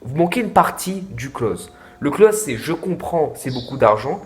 vous manquez une partie du close. Le close, c'est je comprends, c'est beaucoup d'argent.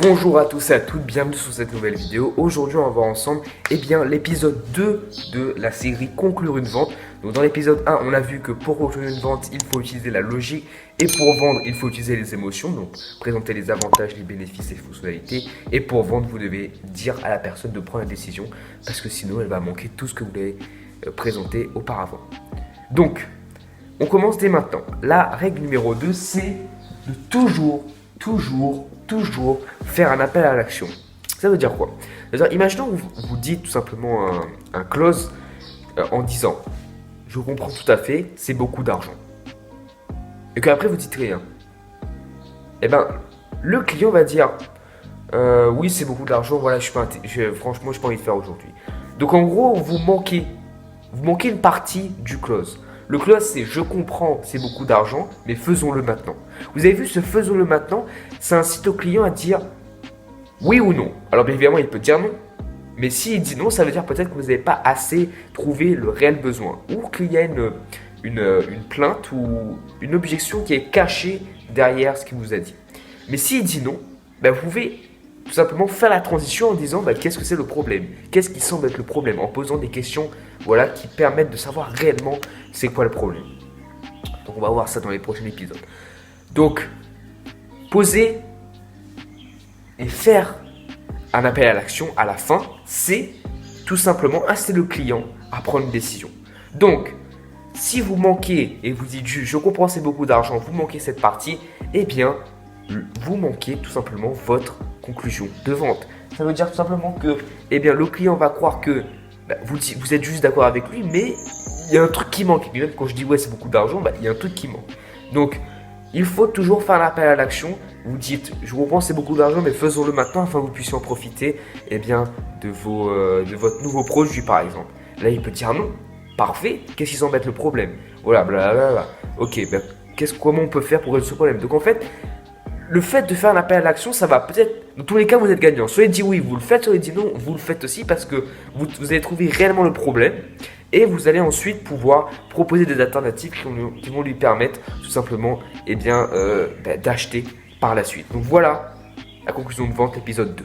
Bonjour à tous et à toutes, bienvenue sur cette nouvelle vidéo. Aujourd'hui, on va voir ensemble l'épisode 2 de la série Conclure une vente. Donc dans l'épisode 1, on a vu que pour conclure une vente, il faut utiliser la logique et pour vendre, il faut utiliser les émotions. Donc présenter les avantages, les bénéfices et les fonctionnalités. Et pour vendre, vous devez dire à la personne de prendre la décision parce que sinon, elle va manquer tout ce que vous avez présenté auparavant. Donc, on commence dès maintenant. La règle numéro 2, c'est de toujours faire un appel à l'action. Ça veut dire quoi? C'est-à-dire, imaginons que vous dites tout simplement un close en disant « Je comprends tout à fait, c'est beaucoup d'argent ». Et qu'après vous dites rien. Eh bien, le client va dire « Oui, c'est beaucoup d'argent, voilà, franchement, je n'ai pas envie de faire aujourd'hui ». Donc en gros, vous manquez une partie du close. Le close, c'est « Je comprends, c'est beaucoup d'argent, mais faisons-le maintenant ». Vous avez vu, ce « faisons-le maintenant », ça incite au client à dire « oui » ou « non ». Alors bien évidemment, il peut dire « non ». Mais s'il dit « non », ça veut dire peut-être que vous n'avez pas assez trouvé le réel besoin. Ou qu'il y a une plainte ou une objection qui est cachée derrière ce qu'il vous a dit. Mais s'il dit « non », vous pouvez tout simplement faire la transition en disant qu'est-ce que c'est le problème? Qu'est-ce qui semble être le problème? En posant des questions qui permettent de savoir réellement c'est quoi le problème. Donc on va voir ça dans les prochains épisodes. Donc, poser et faire un appel à l'action à la fin, c'est tout simplement inciter le client à prendre une décision. Donc, si vous manquez et vous dites je comprends c'est beaucoup d'argent, vous manquez cette partie, eh bien, vous manquez tout simplement votre conclusion de vente. Ça veut dire tout simplement que le client va croire que vous êtes juste d'accord avec lui, mais il y a un truc qui manque. Et même quand je dis ouais c'est beaucoup d'argent, il y a un truc qui manque. Donc, il faut toujours faire l'appel à l'action. Vous dites, je comprends c'est beaucoup d'argent, mais faisons-le maintenant afin que vous puissiez en profiter de votre nouveau produit par exemple. Là, il peut dire non. Parfait, qu'est-ce qui semble être le problème? Voilà, blablabla. Ok, comment on peut faire pour résoudre ce problème? Donc en fait, le fait de faire un appel à l'action, ça va peut-être, dans tous les cas, vous êtes gagnant. Soit il dit oui, vous le faites, soit il dit non, vous le faites aussi parce que vous allez trouver réellement le problème et vous allez ensuite pouvoir proposer des alternatives qui vont lui permettre tout simplement d'acheter par la suite. Donc voilà la conclusion de vente, épisode 2.